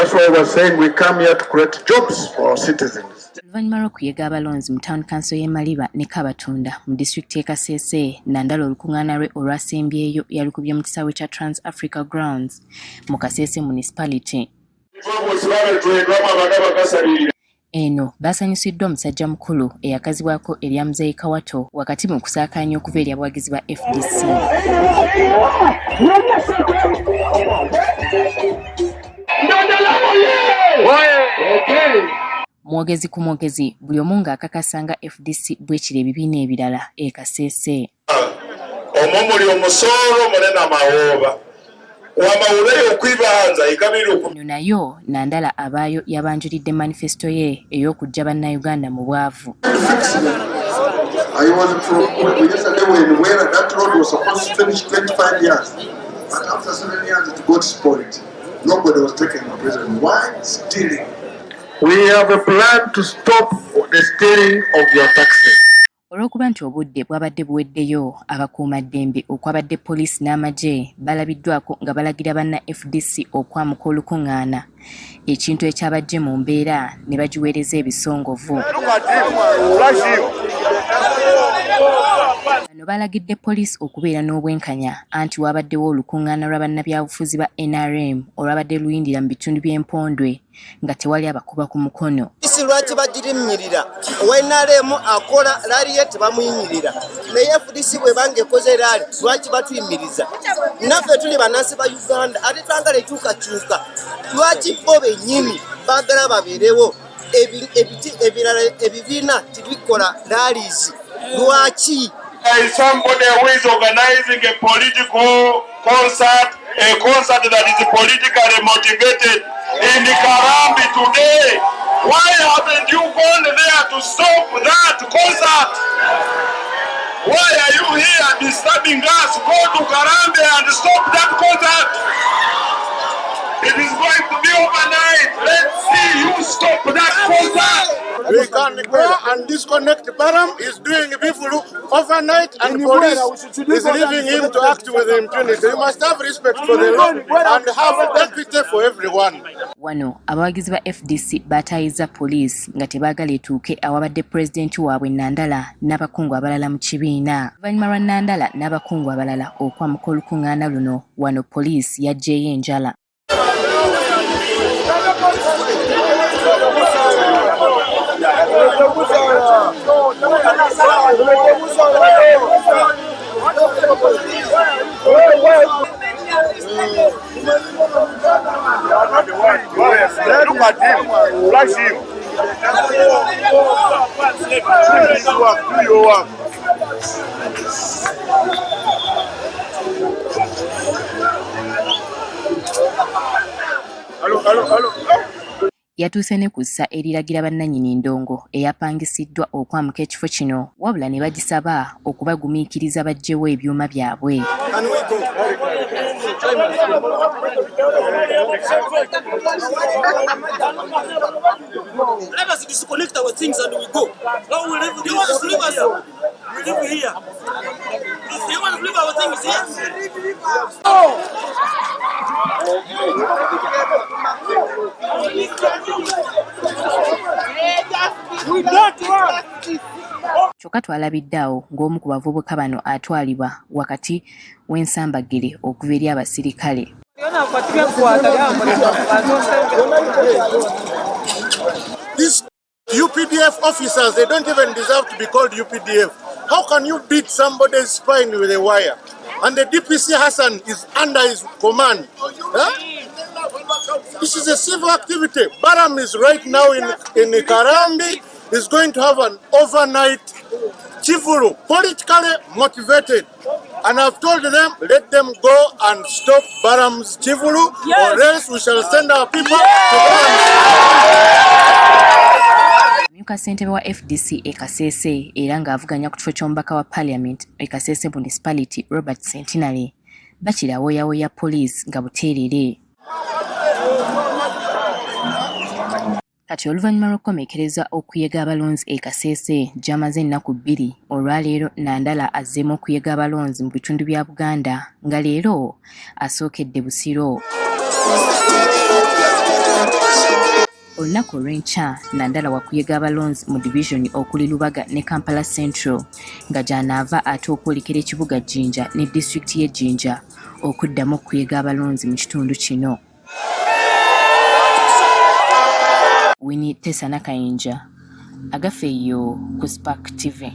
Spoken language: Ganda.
That's why we're saying we come here to create jobs for our citizens. Oluvannyuma lw'okuyega abalonzi mu town council y'e Maliba ne Kabatunda mu disitulikiti y'e Kasese, Nandala olukung'aana lwe olwasembyeyo yalukubye mu kisaawe kya Trans Africa Grounds mu Kasese municipality. Eno baasanyusiddwa omusajja mukulu eyakazibwako erya Muzeeyi Kawato wakati mu kusaakaanya okuva eri abawagizi ba FDC. Mwogezi ku mwogezi buli omu ng'akakasanga FDC bwekiri ebibiina ebirala e Kasese. Omwo muli omusoolo munene amawooba wamawuleyo okwibanza ekabiruku. Nayo Nandala abaayo yabanjulidde manifesto ye ey'okujja bannayuganda mu bwavu. I was from yesterday when where that road was supposed to finish 25 years. But after 7 years it got spoiled. Nobody was taking the prison. Why stealing? We have a plan to stop the stealing of your taxes. Olw'okuba nti obudde bwabadde buweddeyo, abakuumaddembe okwabadde polisi n'amagye balabiddwako nga balagira banna FDC okwamuka olukung'aana, ekintu ekyabajje mu mbeera ne bagiweereza ebisongovu. Bano balagidde polisi okubeera n'obwenkanya anti wabaddewo olukung'aana lw'abannabyabufuzi ba NRM olwabadde luyindira mu bitundu by'empondwe nga tewali abakuba ku mukono. Isi lwaki bagirimnyirira NRM akola laali ye tebamuyinyirira naye FDC bwe bange ekoze laali lwaki batuyimiriza? Naffe tuli bannansi ba Uganda ate twagala ekyukakyuka. Lwaki bo bennyini baagala babeerewo ebirala ebibiina tibikola laalizi? Lwaki? Somebody who is organizing a political concert, a concert that is politically motivated in Karambi today. Why haven't you gone there to stop that concert? Why are you here disturbing us? Go to Karambi and stop that concert. It is going to be overnight. Let's see you stop that concert. We can go and disconnect Baram. Is doing people overnight and police is leaving him to act with impunity. You must have respect for the law and have equity for everyone. Wano abawagizi ba FDC batayizza poliisi nga tebaagala etuuke awabadde pulezidenti waabwe Nandala n'abakungu abalala mu kibiina. Oluvannyuma lwa Nandala n'abakungu abalala okwamuka olukung'aana luno, wano poliisi yaggyeyo enjala. Look at him, flash him. Do your work. Hello. Yatuuse ne kussa eriragira bannannyini ndongo eyapangisiddwa okwamuka ekifo kino, wabula ne bagisaba okubagumiikiriza baggyewo ebyuma byabwe. Let us disconnect our things and we go. Now we live here. We live here. If you want to leave our things here. Kyokka twalabiddeawo ng'omu ku bavubuka bano atwalibwa wakati w'ensambagire okuva eri abasirikale. These UPDF officers, they don't even deserve to be called UPDF. How can you beat somebody's spine with a wire? And the DPC Hassan is under his command. Huh? This is a civil activity. Baram is right now in Karambi. Is going to have an overnight chivuru, politically motivated. And I've told them, let them go and stop Baram's chivuru, or else we shall send our people to Myuka ssentebe wa FDC e Kasese era ng'avuganya ku kifo ky'omubaka wa Parliament e Kasese Municipality Robert Centenary bakirawoyawoya poliisi nga buteerere. Kati oluvannyuma lw'okukomekkereza okuyega abalonzi e Kasese gy'amaze ennaku 2, olwaleero Nandala azzeemu okuyega abalonzi mu bitundu bya Buganda nga leero asookedde Busiro. olunaku olw'enkya Nandala wakuyega abalonzi mu division okuli Lubaga ne Kampala Central nga gy'anaava ate okwolekera ekibuga Jinja ne disitulikiti y'e Jinja okuddamu okuyega abalonzi mu kitundu kino. Winnie Tessa Nakayinja agafeeyo ku Spark TV.